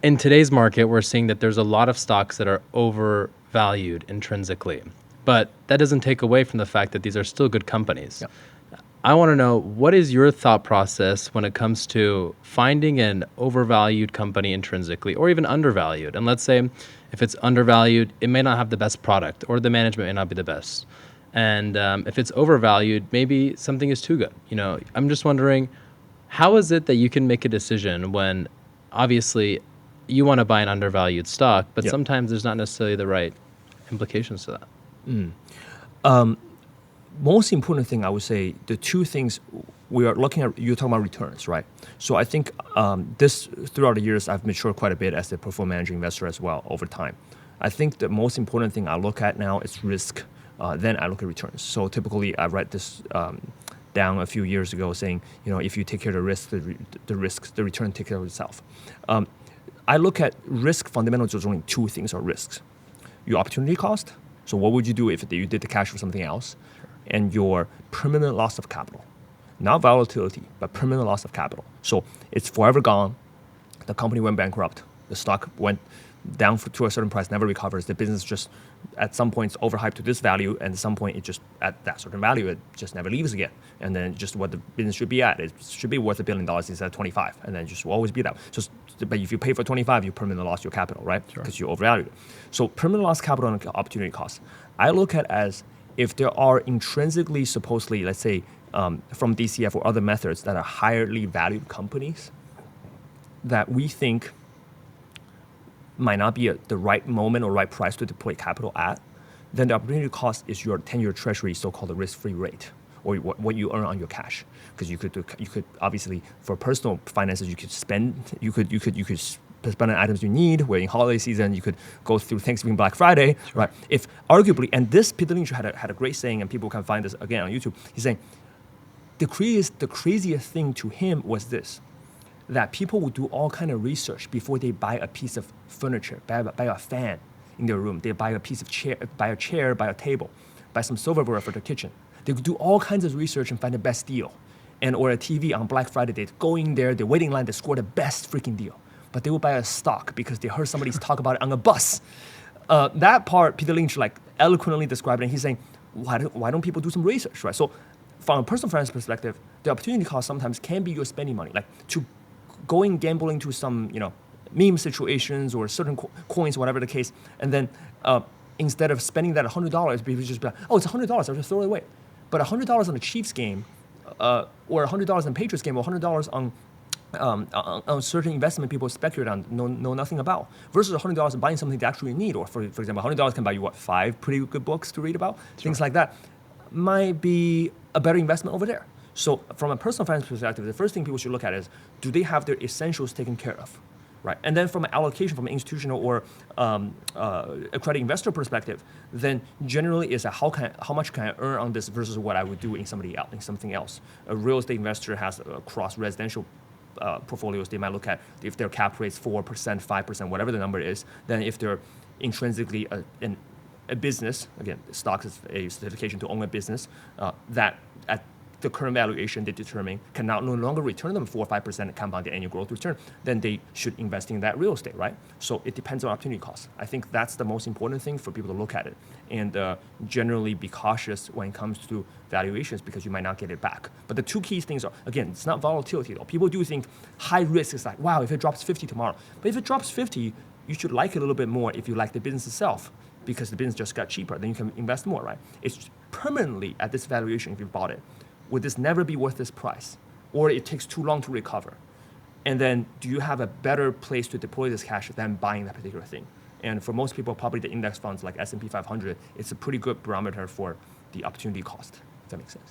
in today's market, we're seeing that there's a lot of stocks that are overvalued intrinsically, but that doesn't take away from the fact that these are still good companies. Yep. I want to know, what is your thought process when it comes to finding an overvalued company intrinsically or even undervalued? And let's say if it's undervalued, it may not have the best product or the management may not be the best. And if it's overvalued, maybe something is too good. I'm just wondering, how is it that you can make a decision when obviously you want to buy an undervalued stock, but Yep. sometimes there's not necessarily the right implications to that? Most important thing, I would say, the two things we are looking at, you're talking about returns, right? So I think this, throughout the years, I've matured quite a bit as a portfolio manager investor as well over time. I think the most important thing I look at now is risk. Then I look at returns. So typically, I read this down a few years ago saying, if you take care of the risk, the return take care of itself. I look at risk fundamentals. There's only two things are risks: your opportunity cost. So what would you do if you did the cash for something else? And your permanent loss of capital. Not volatility, but permanent loss of capital. So it's forever gone. The company went bankrupt. The stock went down to a certain price, never recovers. The business just, at some point, it's overhyped to this value, and at some point, it just, at that certain value, it just never leaves again. And then just what the business should be at, it should be worth $1 billion instead of 25, and then just will always be that. But if you pay for 25, you permanently lost your capital, right? Because you overvalued it. So permanent loss capital and opportunity cost, I look at as if there are intrinsically, supposedly, let's say, from DCF or other methods that are highly valued companies that we think might not be at the right moment or right price to deploy capital at, then the opportunity cost is your 10-year treasury, so-called risk-free rate, or what you earn on your cash. Because you could obviously, for personal finances, you could spend on items you need. Where in holiday season, you could go through Thanksgiving, Black Friday, right? If arguably, and this Peter Lynch had a great saying, and people can find this again on YouTube. He's saying the craziest thing to him was this: that people would do all kind of research before they buy a piece of furniture, buy a fan in their room. They buy a piece of chair, buy a table, buy some silverware for their kitchen. They could do all kinds of research and find the best deal, or a TV on Black Friday. They go in there, they wait in line, they score the best freaking deal. But they will buy a stock because they heard somebody talk about it on a bus. That part, Peter Lynch eloquently described it, and he's saying, why don't people do some research, right? So from a personal finance perspective, the opportunity cost sometimes can be your spending money, like to going gambling to some, meme situations or certain coins, whatever the case, and then instead of spending that $100, people just be like, oh, it's $100, I'll just throw it away. But $100 on a Chiefs game, or $100 on a Patriots game, or $100 on certain investment people speculate on, know nothing about, versus $100 buying something they actually need, or for example, $100 can buy you 5 pretty good books to read about, things like that, might be a better investment over there. So from a personal finance perspective, the first thing people should look at is, do they have their essentials taken care of, right? And then from an allocation, from an institutional or a credit investor perspective, then generally is how much can I earn on this versus what I would do in something else. A real estate investor has across residential portfolios, they might look at if their cap rate's 4%, 5%, whatever the number is. Then if they're intrinsically a business, again, stocks is a certification to own a business, that at the current valuation they determine can now no longer return them 4 or 5% compounded annual growth return, then they should invest in that real estate, right? So it depends on opportunity cost. I think that's the most important thing for people to look at it, and generally be cautious when it comes to valuations because you might not get it back. But the two key things are, again, it's not volatility though. People do think high risk is like, wow, if it drops 50 tomorrow. But if it drops 50, you should like it a little bit more if you like the business itself, because the business just got cheaper, then you can invest more, right? It's permanently at this valuation if you bought it. Would this never be worth this price? Or it takes too long to recover? And then do you have a better place to deploy this cash than buying that particular thing? And for most people, probably the index funds like S&P 500, it's a pretty good barometer for the opportunity cost, if that makes sense.